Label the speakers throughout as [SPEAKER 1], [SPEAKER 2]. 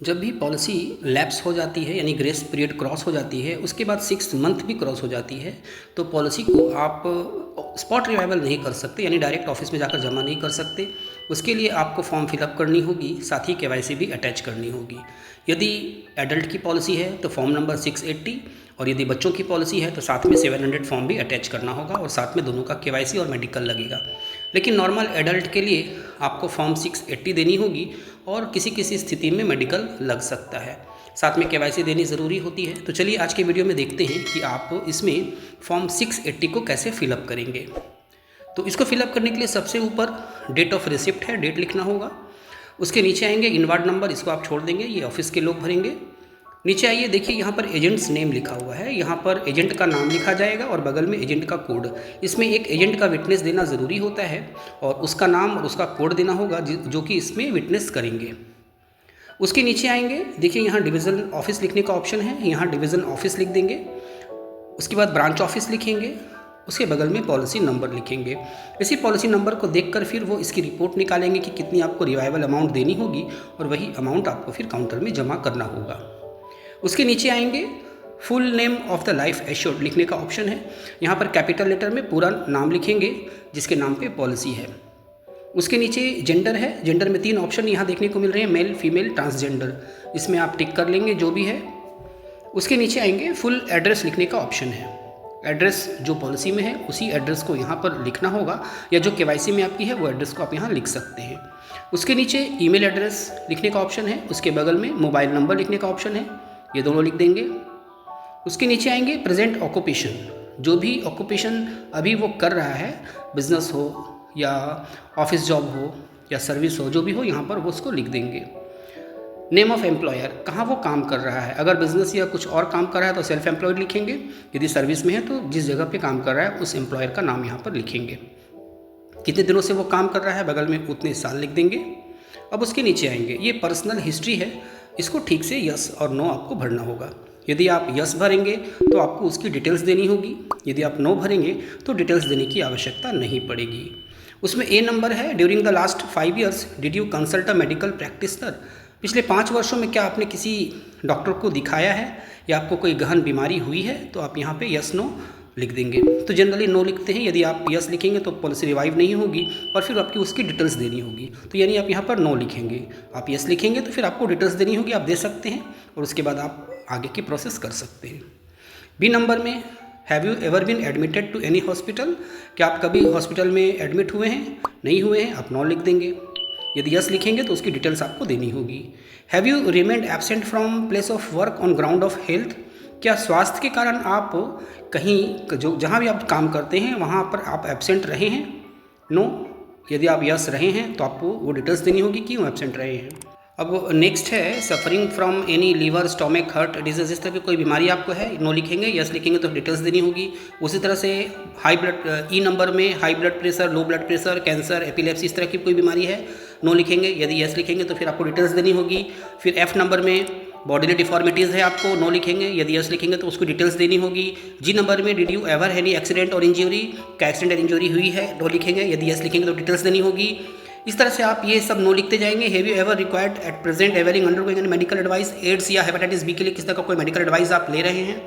[SPEAKER 1] जब भी policy lapse हो जाती है यानी ग्रेस पीरियड क्रॉस हो जाती है, उसके बाद 6 मंथ भी क्रॉस हो जाती है, तो पॉलिसी को आप स्पॉट रिवाइवल नहीं कर सकते, यानी डायरेक्ट ऑफिस में जाकर जमा नहीं कर सकते। उसके लिए आपको फॉर्म फिलअप करनी होगी, साथ ही केवाईसी भी अटैच करनी होगी। यदि एडल्ट की पॉलिसी है तो फॉर्म नंबर 680, और यदि बच्चों की पॉलिसी है तो साथ में 700 फॉर्म भी अटैच करना होगा, और साथ में दोनों का केवाईसी और मेडिकल लगेगा। लेकिन नॉर्मल एडल्ट के लिए आपको फॉर्म 680 देनी होगी, और किसी किसी स्थिति में मेडिकल लग सकता है, साथ में केवाईसी देनी ज़रूरी होती है। तो चलिए आज के वीडियो में देखते हैं कि आप इसमें फॉर्म 680 को कैसे फिलअप करेंगे। तो इसको फिलअप करने के लिए सबसे ऊपर डेट ऑफ रिसिप्ट है, डेट लिखना होगा। उसके नीचे आएंगे इनवार्ड नंबर, इसको आप छोड़ देंगे, ये ऑफिस के लोग भरेंगे। नीचे आइए, देखिए यहाँ पर एजेंट्स नेम लिखा हुआ है, यहाँ पर एजेंट का नाम लिखा जाएगा और बगल में एजेंट का कोड। इसमें एक एजेंट का विटनेस देना ज़रूरी होता है, और उसका नाम और उसका कोड देना होगा जो कि इसमें विटनेस करेंगे। उसके नीचे आएंगे, देखिए यहाँ डिवीज़न ऑफिस लिखने का ऑप्शन है, यहाँ डिवीज़न ऑफिस लिख देंगे। उसके बाद ब्रांच ऑफिस लिखेंगे, उसके बगल में पॉलिसी नंबर लिखेंगे। इसी पॉलिसी नंबर को देखकर फिर वो इसकी रिपोर्ट निकालेंगे कि कितनी आपको रिवाइवल अमाउंट देनी होगी, और वही अमाउंट आपको फिर काउंटर में जमा करना होगा। उसके नीचे आएंगे, full name of the life assured लिखने का ऑप्शन है, यहाँ पर कैपिटल लेटर में पूरा नाम लिखेंगे जिसके नाम पे पॉलिसी है। उसके नीचे जेंडर है, जेंडर में 3 ऑप्शन यहाँ देखने को मिल रहे हैं, मेल, फीमेल, ट्रांसजेंडर, इसमें आप टिक कर लेंगे जो भी है। उसके नीचे आएंगे, फुल एड्रेस लिखने का ऑप्शन है, एड्रेस जो पॉलिसी में है उसी एड्रेस को यहाँ पर लिखना होगा, या जो केवाईसी में आपकी है वो एड्रेस को आप यहाँ लिख सकते हैं। उसके नीचे ईमेल एड्रेस लिखने का ऑप्शन है, उसके बगल में मोबाइल नंबर लिखने का ऑप्शन है, ये दोनों लिख देंगे। उसके नीचे आएंगे प्रेजेंट ऑक्यूपेशन, जो भी ऑक्यूपेशन अभी वो कर रहा है, बिजनेस हो या ऑफिस जॉब हो या सर्विस हो, जो भी हो यहाँ पर वो उसको लिख देंगे। नेम ऑफ एम्प्लॉयर, कहाँ वो काम कर रहा है, अगर बिजनेस या कुछ और काम कर रहा है तो सेल्फ एम्प्लॉयड लिखेंगे, यदि सर्विस में है तो जिस जगह पे काम कर रहा है उस एम्प्लॉयर का नाम यहाँ पर लिखेंगे। कितने दिनों से वो काम कर रहा है, बगल में उतने साल लिख देंगे। अब उसके नीचे आएंगे, ये पर्सनल हिस्ट्री है, इसको ठीक से यस और नो आपको भरना होगा। यदि आप यस भरेंगे तो आपको उसकी डिटेल्स देनी होगी, यदि आप नो भरेंगे तो डिटेल्स देने की आवश्यकता नहीं पड़ेगी। उसमें ए नंबर है, during the last 5 years did you consult a medical practitioner, पिछले 5 वर्षों में क्या आपने किसी डॉक्टर को दिखाया है या आपको कोई गहन बीमारी हुई है, तो आप यहाँ पे यस नो लिख देंगे। तो जनरली नो लिखते हैं, यदि आप यस लिखेंगे तो पॉलिसी रिवाइव नहीं होगी और फिर आपकी उसकी डिटेल्स देनी होगी, तो यानी आप यहाँ पर नो लिखेंगे। आप यस लिखेंगे तो फिर आपको डिटेल्स देनी होगी, आप दे सकते हैं, और उसके बाद आप आगे की प्रोसेस कर सकते हैं। बी नंबर में, have you ever been admitted to any hospital, क्या आप कभी हॉस्पिटल में एडमिट हुए हैं, नहीं हुए हैं, आप नो लिख देंगे। यदि यस लिखेंगे तो उसकी डिटेल्स आपको देनी होगी। Have you remained absent from place of work on ground of health, क्या स्वास्थ्य के कारण आप कहीं जो जहाँ भी आप काम करते हैं वहाँ पर आप एब्सेंट रहे हैं, नो। यदि आप यस रहे हैं तो आपको वो डिटेल्स देनी होगी क्यों एब्सेंट रहे हैं। अब नेक्स्ट है, suffering from any liver, stomach, heart disease, इस तरह की कोई बीमारी आपको है, नो लिखेंगे। यस लिखेंगे तो डिटेल्स देनी होगी। उसी तरह से हाई ब्लड, ई नंबर में high blood pressure, low blood pressure, cancer, epilepsy, इस तरह की कोई बीमारी है, नो लिखेंगे। यदि यस लिखेंगे तो फिर आपको डिटेल्स देनी होगी। फिर एफ नंबर में बॉडीली डिफॉर्मिटीज़ है, आपको नो लिखेंगे। यदि यस लिखेंगे तो उसको डिटेल्स देनी होगी। जी नंबर में did you ever any accident और इंजरी, क्या एक्सीडेंट और इंजरी हुई है, नो लिखेंगे। यदि यस लिखेंगे तो डिटेल्स देनी होगी। इस तरह से आप ये सब नो लिखते जाएंगे। Have you ever required at present ever in undergoing any medical advice, AIDS या हेपेटाइटिस बी के लिए किस तरह का कोई मेडिकल एडवाइस आप ले रहे हैं।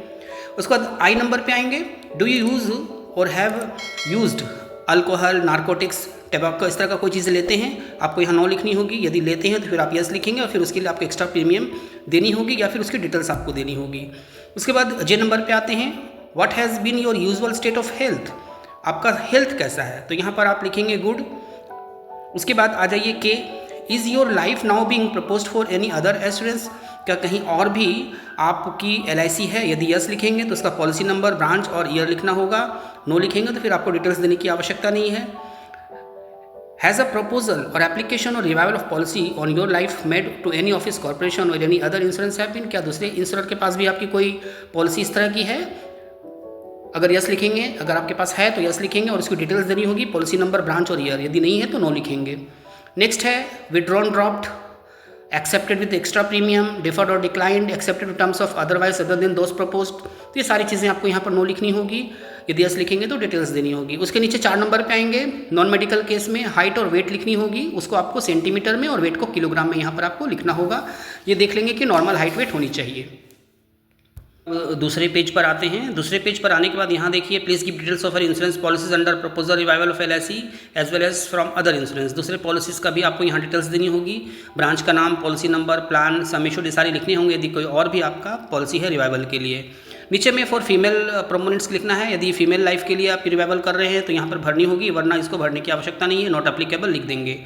[SPEAKER 1] उसके बाद आई नंबर पे आएंगे, डू यू यूज़ और have used alcohol, narcotics, tobacco, इस तरह का कोई चीज़ लेते हैं, आपको यहाँ नो लिखनी होगी। यदि लेते हैं तो फिर आप यस लिखेंगे, और फिर उसके लिए आपको एक्स्ट्रा प्रीमियम देनी होगी या फिर उसकी डिटेल्स आपको देनी होगी। उसके बाद जे नंबर पे आते हैं, what has been your usual state of health, आपका हेल्थ कैसा है, तो यहाँ पर आप लिखेंगे गुड। उसके बाद आ जाइए के, is your life now being proposed for any other assurance, क्या कहीं और भी आपकी LIC है। यदि यस लिखेंगे तो उसका पॉलिसी नंबर, ब्रांच और ईयर लिखना होगा। नो लिखेंगे तो फिर आपको डिटेल्स देने की आवश्यकता नहीं है। हैज़ अ प्रपोजल और एप्लीकेशन और revival of policy on your life made to any office, corporation और any other insurance have been, क्या दूसरे इंश्योरेंस के पास भी आपकी कोई पॉलिसी इस तरह की है। अगर यस लिखेंगे, अगर आपके पास है तो यस लिखेंगे और उसकी डिटेल्स देनी होगी, पॉलिसी नंबर, ब्रांच और ईयर। यदि नहीं है तो नो लिखेंगे। नेक्स्ट है withdrawn, dropped, accepted with extra premium, deferred और declined, accepted to terms of otherwise other than those proposed. तो ये सारी चीज़ें आपको यहाँ पर नो लिखनी होगी। यदि यस लिखेंगे तो डिटेल्स देनी होगी। उसके नीचे 4 नंबर पे आएंगे, नॉन मेडिकल केस में हाइट और वेट लिखनी होगी। उसको आपको सेंटीमीटर में और वेट को किलोग्राम में यहाँ पर आपको लिखना होगा। ये देख लेंगे कि नॉर्मल हाइट वेट होनी चाहिए। दूसरे पेज पर आते हैं। दूसरे पेज पर आने के बाद यहाँ देखिए, please give details of insurance policies under proposal revival of LIC as well as from other insurance. दूसरे पॉलिसीज का भी आपको यहाँ डिटेल्स देनी होगी। ब्रांच का नाम, पॉलिसी नंबर, प्लान, सम इश्यूड, ये सारे लिखने होंगे यदि कोई और भी आपका पॉलिसी है रिवाइवल के लिए। नीचे में फॉर फीमेल प्रोपोनेंट्स लिखना है। यदि फीमेल लाइफ के लिए आप रिवाइवल कर रहे हैं तो यहाँ पर भरनी होगी, वरना इसको भरने की आवश्यकता नहीं है, नॉट एप्लीकेबल लिख देंगे।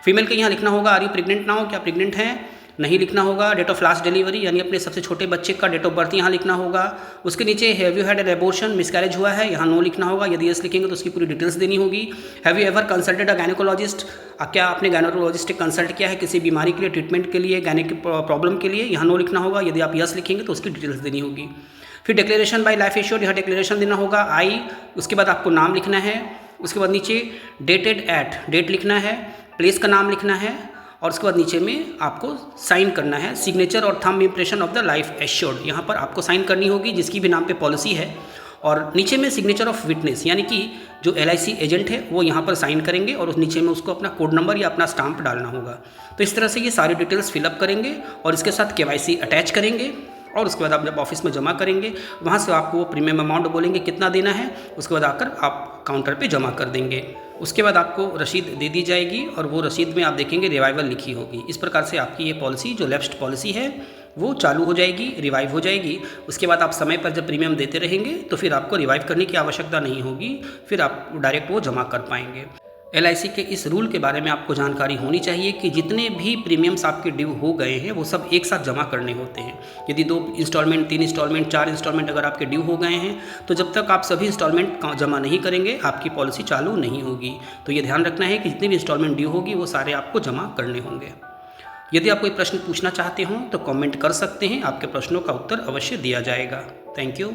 [SPEAKER 1] फीमेल के यहाँ लिखना होगा आर यू प्रेग्नेंट नाउ, क्या प्रेग्नेंट हैं, नहीं लिखना होगा। डेट ऑफ लास्ट डिलीवरी यानी अपने सबसे छोटे बच्चे का डेट ऑफ बर्थ यहाँ लिखना होगा। उसके नीचे have you had an abortion, miscarriage हुआ है, यहाँ नो लिखना होगा। यदि यस लिखेंगे तो उसकी पूरी डिटेल्स देनी होगी। Have you ever consulted a gynaecologist, क्या आपने गायनेकोलॉजिस्ट से कंसल्ट किया है किसी बीमारी के लिए, ट्रीटमेंट के लिए, गायनेक प्रॉब्लम के लिए, यहाँ नो लिखना होगा। यदि आप यस लिखेंगे तो उसकी डिटेल्स देनी होगी। फिर डिक्लेरेशन बाय लाइफ एश्योर्ड, यहाँ डिक्लेरेशन देना होगा आई। उसके बाद आपको नाम लिखना है। उसके बाद नीचे डेटेड एट, डेट लिखना है, प्लेस का नाम लिखना है और उसके बाद नीचे में आपको साइन करना है। सिग्नेचर और thumb impression of the life assured, यहाँ पर आपको साइन करनी होगी जिसकी भी नाम पे पॉलिसी है। और नीचे में सिग्नेचर ऑफ विटनेस यानी कि जो LIC एजेंट है वो यहाँ पर साइन करेंगे और उस नीचे में उसको अपना कोड नंबर या अपना स्टाम्प डालना होगा। तो इस तरह से ये सारी डिटेल्स फिलअप करेंगे और इसके साथ KYC अटैच करेंगे और उसके बाद आप जब ऑफिस में जमा करेंगे वहाँ से आपको वो प्रीमियम अमाउंट बोलेंगे कितना देना है, उसके बाद आकर आप काउंटर पे जमा कर देंगे। उसके बाद आपको रसीद दे दी जाएगी और वो रसीद में आप देखेंगे रिवाइवल लिखी होगी। इस प्रकार से आपकी ये पॉलिसी जो लैप्स्ड पॉलिसी है वो चालू हो जाएगी, रिवाइव हो जाएगी। उसके बाद आप समय पर जब प्रीमियम देते रहेंगे तो फिर आपको रिवाइव करने की आवश्यकता नहीं होगी, फिर आप डायरेक्ट वो जमा कर पाएंगे। LIC के इस रूल के बारे में आपको जानकारी होनी चाहिए कि जितने भी प्रीमियम्स आपके ड्यू हो गए हैं वो सब एक साथ जमा करने होते हैं। यदि 2 इंस्टॉलमेंट, 3 इंस्टॉलमेंट, 4 इंस्टॉलमेंट अगर आपके ड्यू हो गए हैं तो जब तक आप सभी इंस्टॉलमेंट जमा नहीं करेंगे आपकी पॉलिसी चालू नहीं होगी। तो ये ध्यान रखना है कि जितनी भी इंस्टॉलमेंट ड्यू होगी वो सारे आपको जमा करने होंगे। यदि आप कोई प्रश्न पूछना चाहते हो तो कमेंट कर सकते हैं, आपके प्रश्नों का उत्तर अवश्य दिया जाएगा। Thank you.